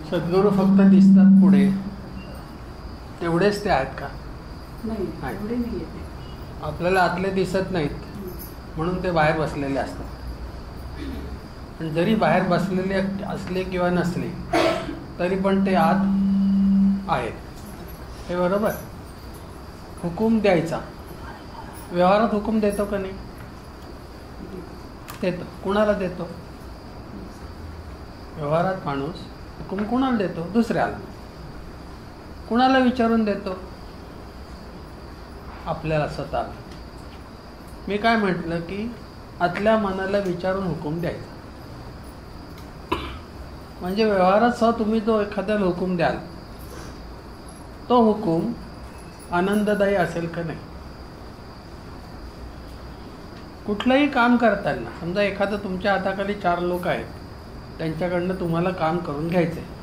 सद्गुरू फक्त दिसतात पुढे, तेवढेच ते आहेत का? नाही, एवढे नाही. आपल्याला आतले दिसत नाहीत म्हणून ते बाहेर बसलेले असतात. पण जरी बाहेर बसलेले असले किंवा नसले तरी पण ते आत आहेत. हे बरोबर. हुकूम द्यायचा, व्यवहारात हुकूम देतो का नाही? देतो. कुणाला देतो? व्यवहारात माणूस हुकूम कुणाला देतो? दुसऱ्याला. कुणाला विचारून देतो? आपल्याला स्वतःला. मी काय म्हटलं की आतल्या मनाला विचारून हुकूम द्यायचा. म्हणजे व्यवहारात तुम्ही जो एखाद्याला हुकूम द्याल तो हुकूम आनंददायी असेल का नाही? कुठलंही काम करताना समजा एखादं तुमच्या हाताखाली 4 लोक आहेत, त्यांच्याकडनं तुम्हाला काम करून घ्यायचं आहे.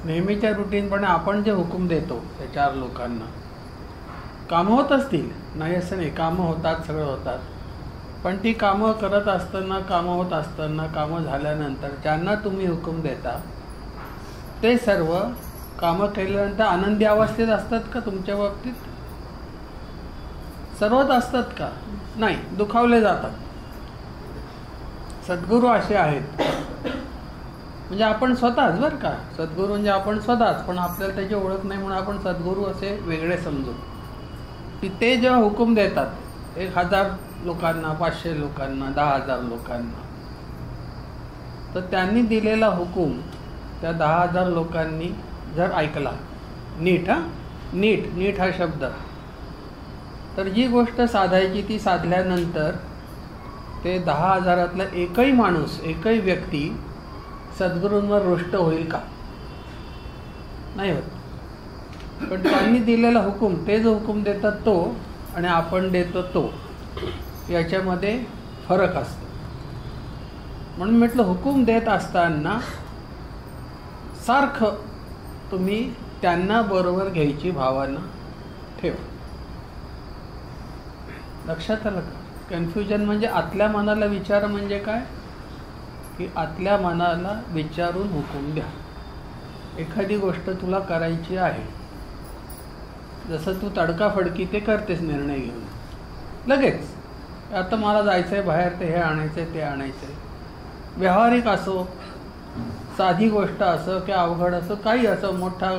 नेहमीच्या रुटीनपणे आपण जे हुकूम देतो त्या 4 लोकांना, कामं होत असतील, नाही असं नाही, कामं होतात, सगळं होतात. पण ती कामं करत असताना, कामं होत असताना, कामं झाल्यानंतर ज्यांना तुम्ही हुकूम देता ते सर्व कामं केल्यानंतर आनंदी अवस्थेत असतात का? तुमच्या बाबतीत सर्वच असतात का? नाही, दुखावले जातात. सद्गुरू असे आहेत. म्हणजे आपण स्वतःच, बरं का, सद्गुरू म्हणजे आपण स्वतःच, पण आपल्याला त्याची ओळख नाही म्हणून आपण सद्गुरू असे वेगळे समजू. की ते जेव्हा हुकूम देतात 1000 लोकांना, 500 लोकांना, 10,000 लोकांना, तर त्यांनी दिलेला हुकूम त्या 10,000 लोकांनी जर ऐकला नीट, नीट हा शब्द, तर जी गोष्ट साधायची ती साधल्यानंतर ते 10,000तला एकही माणूस, एकही व्यक्ती सद्गुरूंवर रुष्ट होईल का? नाही होत. पण त्यांनी दिलेला हुकूम, ते जो हुकूम देतात तो आणि आपण देतो तो, याच्यामध्ये फरक असतो. म्हणून म्हटलं हुकूम देत असताना सारखं तुम्ही त्यांना बरोबर घ्यायची भावना ठेवा. लक्षात आलं का? कन्फ्युजन म्हणजे आतल्या मनाला विचार म्हणजे काय? की आतल्या मनाला विचारून हुकूम द्या. एखादी गोष्ट तुला करायची आहे, जसं तू तडकाफडकी ते करतेस निर्णय घेऊन लगेच, आता मला जायचं आहे बाहेर, ते हे आणायचं आहे, ते आणायचं आहे. व्यावहारिक असो, साधी गोष्ट असो किंवा अवघड असो, काही असो, मोठा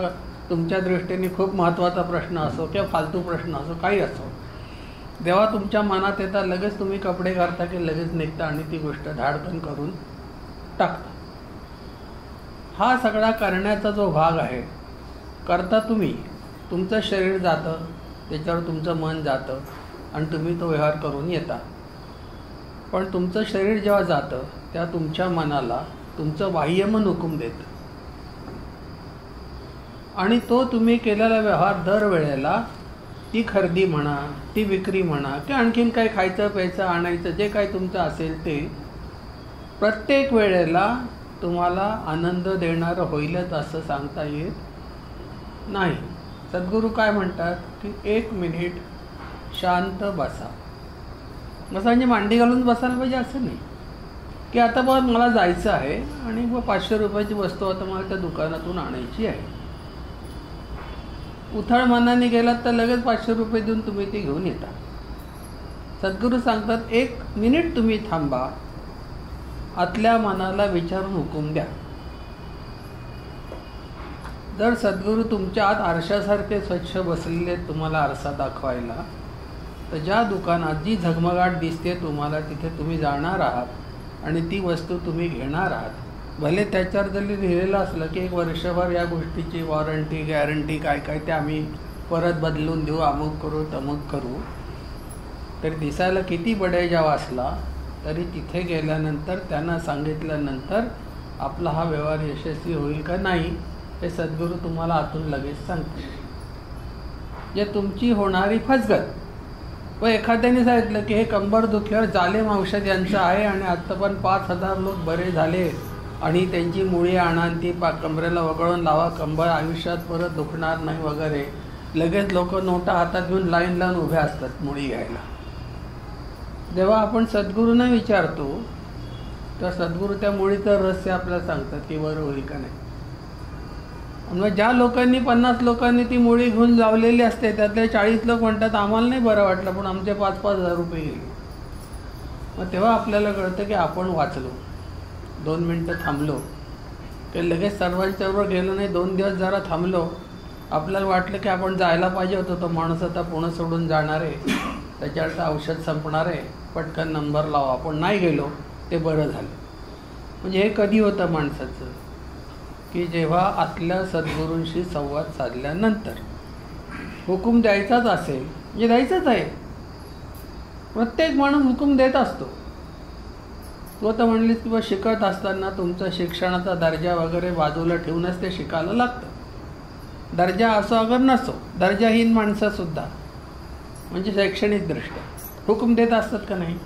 तुमच्या दृष्टीने खूप महत्त्वाचा प्रश्न असो किंवा फालतू प्रश्न असो, काही असो, जेव्हा तुमच्या मनात येतात लगेच तुम्ही कपडे घालता की लगेच निघता आणि ती गोष्ट धाडकन करून टाकता. हा सगळा करण्याचा जो भाग आहे, करता तुम्ही, तुमचं शरीर जातं, त्याच्यावर तुमचं मन जातं आणि तुम्ही तो व्यवहार करून येता. पण तुमचं शरीर जेव्हा जातं त्या तुमच्या मनाला तुमचं बाह्यमन हुकूम देतं आणि तो तुम्ही केलेला व्यवहार दरवेळेला, ती खरेदी म्हणा, ती विक्री म्हणा, की आणखीन काही खायचं प्यायचं आणायचं जे काही तुमचं असेल ते, प्रत्येक वेळेला तुम्हाला आनंद देणारं होईलच असं सांगता येत नाही. सद्गुरू काय म्हणतात की 1 मिनिट शांत बसा. बसा म्हणजे मांडी घालून बसायला पाहिजे असं नाही की आता बघ मला जायचं आहे आणि मग 500 रुपयाची वस्तू आता मला त्या दुकानातून आणायची आहे. उथळ मनाने गेलात तर लगेच 500 रुपये देऊन तुम्ही ती घेऊन येता. सद्गुरू सांगतात 1 मिनिट तुम्ही थांबा, आतल्या मनाला विचारून हुकूम द्या. जर सद्गुरू तुमच्या आत आरशासारखे स्वच्छ बसलेले तुम्हाला आरसा दाखवायला, तर ज्या दुकानात जी झगमगाट दिसते तुम्हाला तिथे तुम्ही जाणार आहात आणि ती वस्तू तुम्ही घेणार आहात. भले त्याच्यावर जरी लिहिलेलं असलं की 1 वर्षभर या गोष्टीची वॉरंटी, गॅरंटी, काय काय ते आम्ही परत बदलून देऊ, अमुक करू, तमुक करू, तरी दिसायला किती बडेजावा असला तरी तिथे गेल्यानंतर त्यांना सांगितल्यानंतर आपला हा व्यवहार यशस्वी होईल का नाही हे सद्गुरू तुम्हाला आतून लगेच सांगते. जे तुमची होणारी फसगत व एखाद्याने सांगितलं की हे कंबर दुखल्यावर जालेम औषध यांचं आहे आणि आत्ता पण 5,000 लोक बरे झाले आणि त्यांची मुळी आणा आणि ती कमरेला वगळून लावा, कंबर आयुष्यात परत दुखणार नाही वगैरे. लगेच लोक नोटा हातात घेऊन लाईन लावून उभे असतात मुळी घ्यायला. जेव्हा आपण सद्गुरूंना विचारतो तर सद्गुरू त्या मुळीचं रहस्य आपल्याला सांगतात की बरं होईल का नाही. मग ज्या लोकांनी 50 लोकांनी ती मुळी घेऊन लावलेली असते त्यातले 40 लोक म्हणतात आम्हाला नाही बरं वाटलं पण आमचे 5,000 रुपये गेले. मग तेव्हा आपल्याला कळतं की आपण वाचलो. 2 मिनटं थांबलो की लगेच सर्वांच्याबरोबर गेलो नाही. 2 दिवस जरा थांबलो. आपल्याला वाटलं की आपण जायला पाहिजे होतं. तो माणूस आता पुणे सोडून जाणार आहे, त्याच्यावरचं औषध संपणार आहे, पटकन नंबर लावा. आपण नाही गेलो ते बरं झालं. म्हणजे हे कधी होतं माणसाचं की जेव्हा आतल्या सद्गुरूंशी संवाद साधल्यानंतर. हुकूम द्यायचाच असेल म्हणजे द्यायचंच आहे. प्रत्येक माणूस हुकूम देत असतो. तू आता म्हणलीस की बा शिकत असताना तुमचा शिक्षणाचा दर्जा वगैरे बाजूला ठेवूनच ते शिकायला लागतं. दर्जा असो अगर नसो, दर्जाहीन माणसंसुद्धा म्हणजे शैक्षणिकदृष्ट्या हुकूम देत असतात का नाही.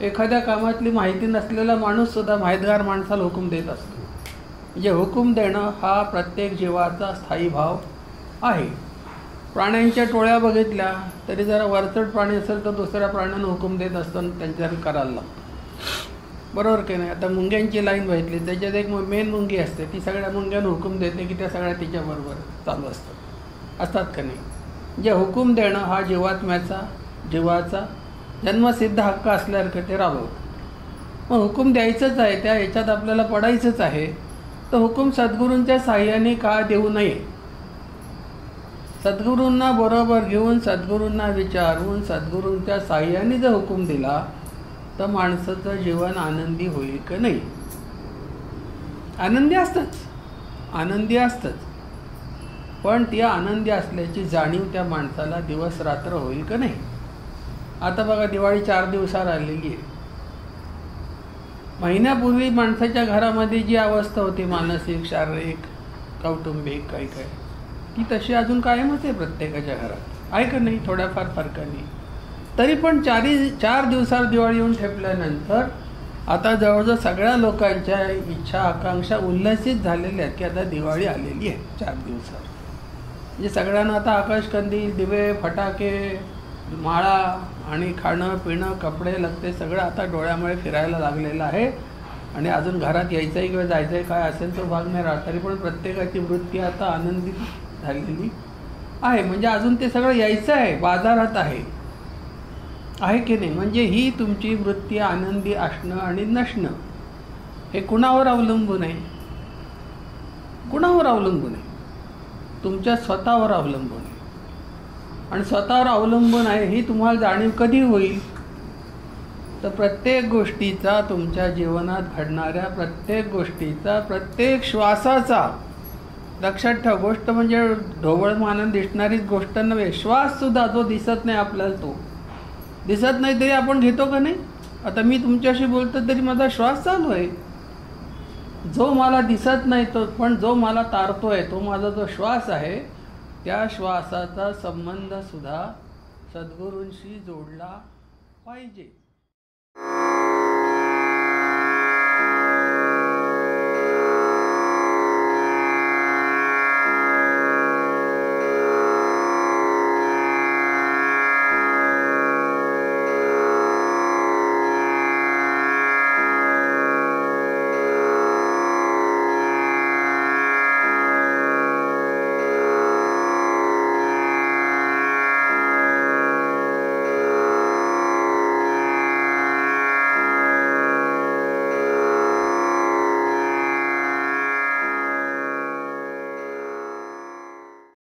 एखाद्या कामातली माहिती नसलेला माणूससुद्धा माहितगार माणसाला हुकूम देत असतो. म्हणजे हुकूम देणं हा प्रत्येक जीवाचा स्थायी भाव आहे. प्राण्यांच्या टोळ्या बघितल्या तरी जरा वरचढ प्राणी असेल तर दुसऱ्या प्राण्यांना हुकूम देत असताना त्यांच्यावर करायला लागतं. बरोबर की नाही. आता मुंग्यांची लाईन बघितली त्याच्यात एक मेन मुंगी असते, ती सगळ्या मुंग्यांना हुकूम देते की त्या सगळ्या तिच्याबरोबर चालू असतात का नाही. म्हणजे हुकूम देणं हा जीवाचा जन्मसिद्ध हक्क असल्यासारखं ते राबवतं. मग हुकूम द्यायचंच आहे, त्या याच्यात आपल्याला पडायचंच आहे. तर हुकूम सद्गुरूंच्या साह्याने का देऊ नये. सद्गुरूंना बरोबर घेऊन सद्गुरूंना विचारून सद्गुरूंच्या साह्याने जर हुकूम दिला तर माणसाचं जीवन आनंदी होईल का नाही. आनंदी असतंच पण ती आनंदी असल्याची जाणीव त्या माणसाला दिवस रात्र होईल का नाही. आता बघा दिवाळी 4 दिवसावर आलेली आहे. महिन्यापूर्वी माणसाच्या घरामध्ये जी अवस्था होती मानसिक, शारीरिक, कौटुंबिक काही ती तशी अजून कायमच आहे प्रत्येकाच्या घरात, आहे का नाही. थोड्याफार फरकाने तरी पण 4 दिवसावर दिवाळी येऊन ठेपल्यानंतर आता जवळजवळ सगळ्या लोकांच्या इच्छा आकांक्षा उल्लसित झालेल्या आहेत की आता दिवाळी आलेली आहे 4 दिवसावर. म्हणजे सगळ्यांना आता आकाशकंदील, दिवे, फटाके, माळा आणि खाणं पिणं कपडे लत्ते सगळं आता डोळ्यामुळे फिरायला लागलेलं आहे. आणि अजून घरात यायचं आहे किंवा जायचं आहे काय असेल तो भाग नाही राहत. तरी पण प्रत्येकाची वृत्ती आता आनंदित झालेली आहे. म्हणजे अजून ते सगळं यायचं आहे, बाजारात आहे की नाही. म्हणजे ही तुमची वृत्ती आनंदी असणं आणि नसणं हे कुणावर अवलंबून आहे. तुमच्या स्वतःवर अवलंबून आहे. आणि स्वतःवर अवलंबून आहे ही तुम्हाला जाणीव कधी होईल तर प्रत्येक गोष्टीचा, तुमच्या जीवनात घडणाऱ्या प्रत्येक गोष्टीचा, प्रत्येक श्वासाचा, लक्षात ठेवा गोष्ट म्हणजे ढोबळमानाने दिसणारीच गोष्ट नव्हे. श्वाससुद्धा जो दिसत नाही आपल्याला, तो दिसत नाही तरी आपण घेतो का नाही. आता मी तुमच्याशी बोलतो तरी माझा श्वास चालू आहे. जो मला दिसत नाही तो पण जो मला तारतोय तो माझा जो श्वास आहे, त्या श्वासाचा संबंध सुद्धा सद्गुरूंशी जोडला पाहिजे.